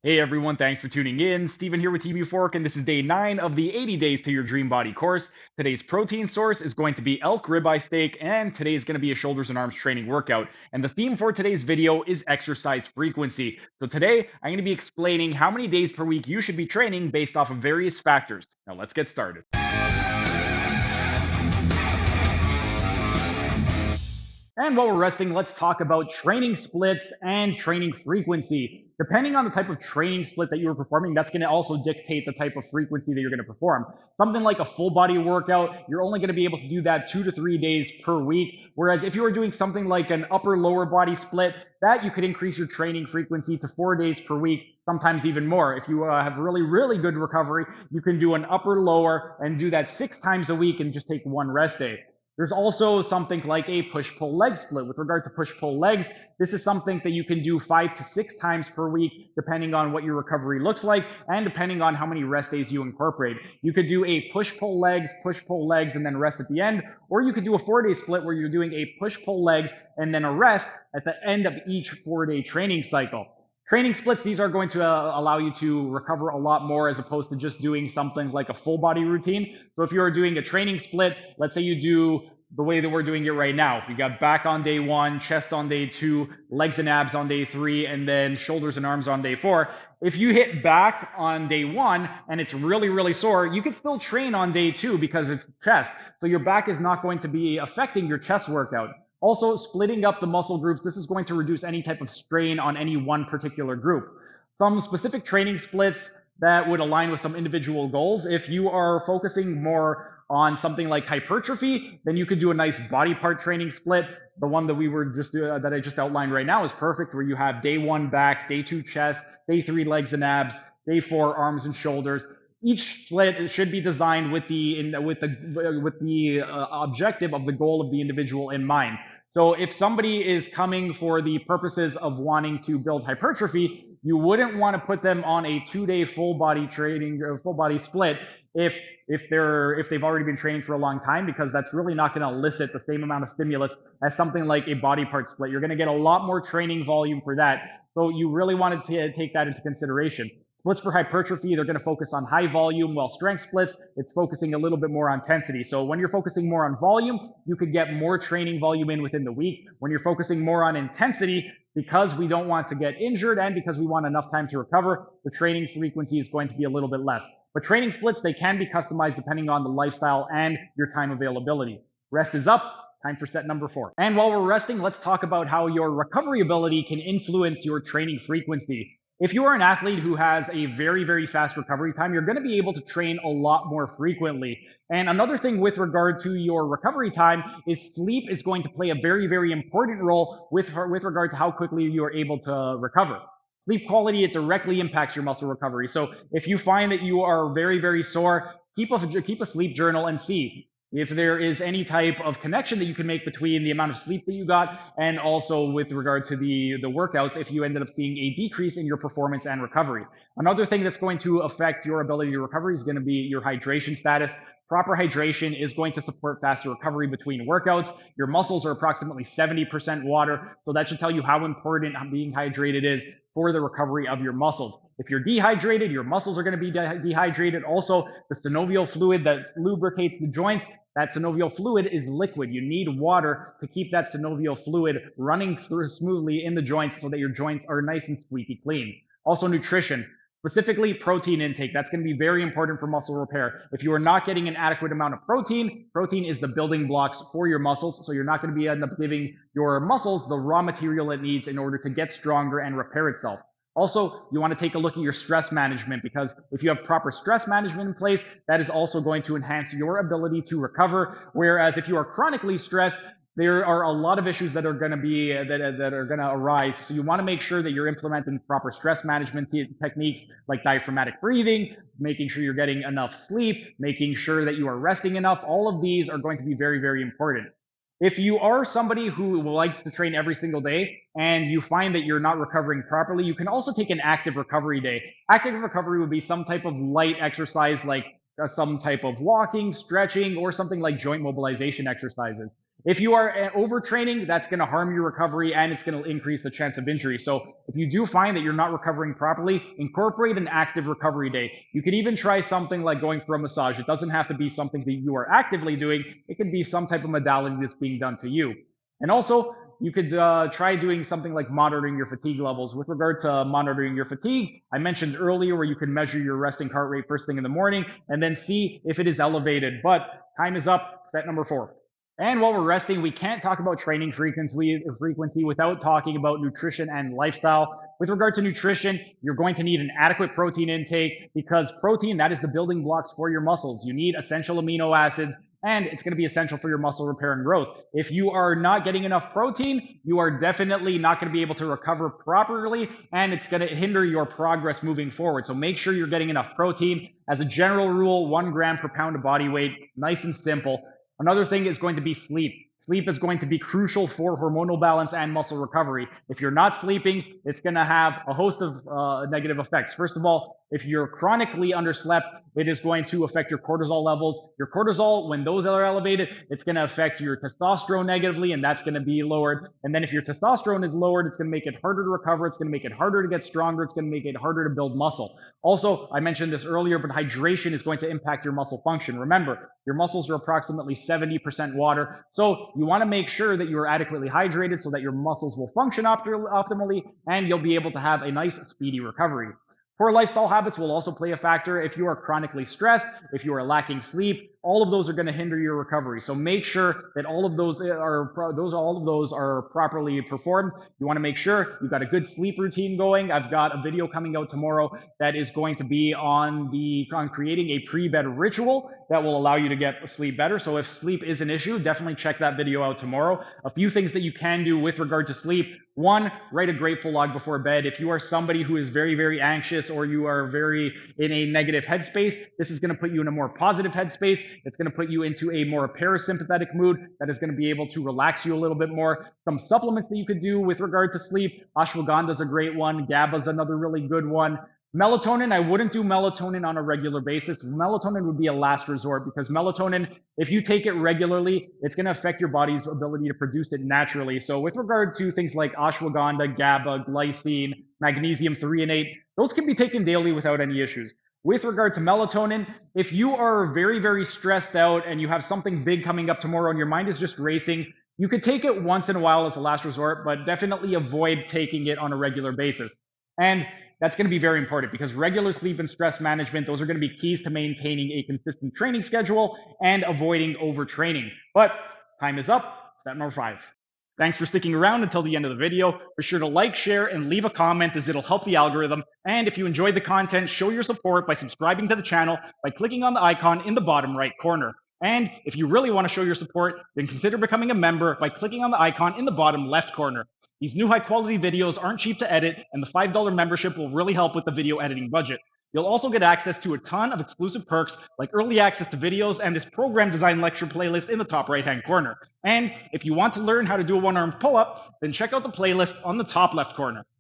Hey everyone, thanks for tuning in. Steven here with TB Fork, and this is day 9 of the 80 Days to Your Dream Body course. Today's protein source is going to be elk ribeye steak, and today is going to be a shoulders and arms training workout. And the theme for today's video is exercise frequency. So today, I'm going to be explaining how many days per week you should be training based off of various factors. Now let's get started. And while we're resting, let's talk about training splits and training frequency. Depending on the type of training split that you're performing, that's going to also dictate the type of frequency that you're going to perform. Something like a full body workout, you're only going to be able to do that 2 to 3 days per week. Whereas if you were doing something like an upper lower body split, that you could increase your training frequency to 4 days per week, sometimes even more. If you have really good recovery, you can do an upper lower and do that 6 times a week and just take one rest day. There's also something like a push-pull leg split. With regard to push-pull legs, this is something that you can do 5 to 6 times per week, depending on what your recovery looks like and depending on how many rest days you incorporate. You could do a push-pull legs, and then rest at the end, or you could do a 4-day split where you're doing a push-pull legs and then a rest at the end of each 4-day training cycle. Training splits, these are going to allow you to recover a lot more as opposed to just doing something like a full body routine. So if you're doing a training split, let's say you do the way that we're doing it right now. You got back on day 1, chest on day 2, legs and abs on day 3, and then shoulders and arms on day 4. If you hit back on day 1 and it's really sore, you could still train on day 2 because it's chest. So your back is not going to be affecting your chest workout. Also, splitting up the muscle groups, this is going to reduce any type of strain on any one particular group. Some specific training splits that would align with some individual goals. If you are focusing more on something like hypertrophy, then you could do a nice body part training split. The one that I just outlined right now is perfect, where you have day 1 back, day 2 chest, day 3 legs and abs, day 4 arms and shoulders. Each split should be designed with the objective of the goal of the individual in mind. So if somebody is coming for the purposes of wanting to build hypertrophy, you wouldn't want to put them on a 2-day full body split if they've already been training for a long time, because that's really not going to elicit the same amount of stimulus as something like a body part split. You're going to get a lot more training volume for that. So you really wanted to take that into consideration. Splits for hypertrophy, they're going to focus on high volume, while strength splits, it's focusing a little bit more on intensity. So when you're focusing more on volume, you could get more training volume in within the week. When you're focusing more on intensity, because we don't want to get injured and because we want enough time to recover, the training frequency is going to be a little bit less. But training splits, they can be customized depending on the lifestyle and your time availability. Rest is up. Time for set number 4. And while we're resting, let's talk about how your recovery ability can influence your training frequency. If you are an athlete who has a very fast recovery time, you're going to be able to train a lot more frequently. And another thing with regard to your recovery time is sleep is going to play a very important role with regard to how quickly you are able to recover. Sleep quality, it directly impacts your muscle recovery. So if you find that you are very sore, keep a sleep journal and see if there is any type of connection that you can make between the amount of sleep that you got and also with regard to the workouts, if you ended up seeing a decrease in your performance and recovery. Another thing that's going to affect your ability to recover is going to be your hydration status. Proper hydration is going to support faster recovery between workouts. Your muscles are approximately 70% water, so that should tell you how important being hydrated is for the recovery of your muscles. If you're dehydrated, your muscles are going to be dehydrated. Also, the synovial fluid that lubricates the joints, that synovial fluid is liquid. You need water to keep that synovial fluid running through smoothly in the joints so that your joints are nice and squeaky clean. Also, nutrition. Specifically, protein intake. That's going to be very important for muscle repair. If you are not getting an adequate amount of protein is the building blocks for your muscles, so you're not going to end up giving your muscles the raw material it needs in order to get stronger and repair itself. Also, you want to take a look at your stress management, because if you have proper stress management in place, that is also going to enhance your ability to recover. Whereas if you are chronically stressed, there are a lot of issues that are going to arise. So you want to make sure that you're implementing proper stress management techniques like diaphragmatic breathing, making sure you're getting enough sleep, making sure that you are resting enough. All of these are going to be very important. If you are somebody who likes to train every single day and you find that you're not recovering properly, you can also take an active recovery day. Active recovery would be some type of light exercise like some type of walking, stretching, or something like joint mobilization exercises. If you are overtraining, that's going to harm your recovery and it's going to increase the chance of injury. So if you do find that you're not recovering properly, incorporate an active recovery day. You could even try something like going for a massage. It doesn't have to be something that you are actively doing. It could be some type of modality that's being done to you. And also, you could try doing something like monitoring your fatigue levels. With regard to monitoring your fatigue, I mentioned earlier where you can measure your resting heart rate first thing in the morning and then see if it is elevated. But time is up. Step number 4. And while we're resting, we can't talk about training frequency without talking about nutrition and lifestyle. With regard to nutrition, you're going to need an adequate protein intake because protein, that is the building blocks for your muscles. You need essential amino acids, and it's going to be essential for your muscle repair and growth. If you are not getting enough protein, you are definitely not going to be able to recover properly, and it's going to hinder your progress moving forward. So make sure you're getting enough protein. As a general rule, 1 gram per pound of body weight, nice and simple. Another thing is going to be sleep. Sleep is going to be crucial for hormonal balance and muscle recovery. If you're not sleeping, it's going to have a host of negative effects. First of all, if you're chronically underslept, it is going to affect your cortisol levels. Your cortisol, when those are elevated, it's going to affect your testosterone negatively, and that's going to be lowered. And then if your testosterone is lowered, it's going to make it harder to recover. It's going to make it harder to get stronger. It's going to make it harder to build muscle. Also, I mentioned this earlier, but hydration is going to impact your muscle function. Remember, your muscles are approximately 70% water. So you want to make sure that you are adequately hydrated so that your muscles will function optimally and you'll be able to have a nice, speedy recovery. Poor lifestyle habits will also play a factor. If you are chronically stressed, if you are lacking sleep, all of those are going to hinder your recovery. So make sure that all of those are properly performed. You want to make sure you've got a good sleep routine going. I've got a video coming out tomorrow that is going to be on creating a pre-bed ritual that will allow you to get sleep better. So if sleep is an issue, definitely check that video out tomorrow. A few things that you can do with regard to sleep. 1, write a grateful log before bed. If you are somebody who is very, very anxious or you are very in a negative headspace, this is going to put you in a more positive headspace. It's going to put you into a more parasympathetic mood that is going to be able to relax you a little bit more. Some supplements that you could do with regard to sleep. Ashwagandha is a great one. GABA is another really good one. Melatonin, I wouldn't do melatonin on a regular basis. Melatonin would be a last resort because melatonin, if you take it regularly, it's going to affect your body's ability to produce it naturally. So with regard to things like ashwagandha, GABA, glycine, magnesium 3 and 8, those can be taken daily without any issues. With regard to melatonin, if you are very, very stressed out and you have something big coming up tomorrow and your mind is just racing, you could take it once in a while as a last resort, but definitely avoid taking it on a regular basis. And that's going to be very important because regular sleep and stress management, those are going to be keys to maintaining a consistent training schedule and avoiding overtraining. But time is up. Step number 5. Thanks for sticking around until the end of the video. Be sure to like, share, and leave a comment as it'll help the algorithm. And if you enjoyed the content, show your support by subscribing to the channel by clicking on the icon in the bottom right corner. And if you really want to show your support, then consider becoming a member by clicking on the icon in the bottom left corner. These new high-quality videos aren't cheap to edit, and the $5 membership will really help with the video editing budget. You'll also get access to a ton of exclusive perks like early access to videos and this program design lecture playlist in the top right-hand corner. And if you want to learn how to do a one-armed pull-up, then check out the playlist on the top left corner.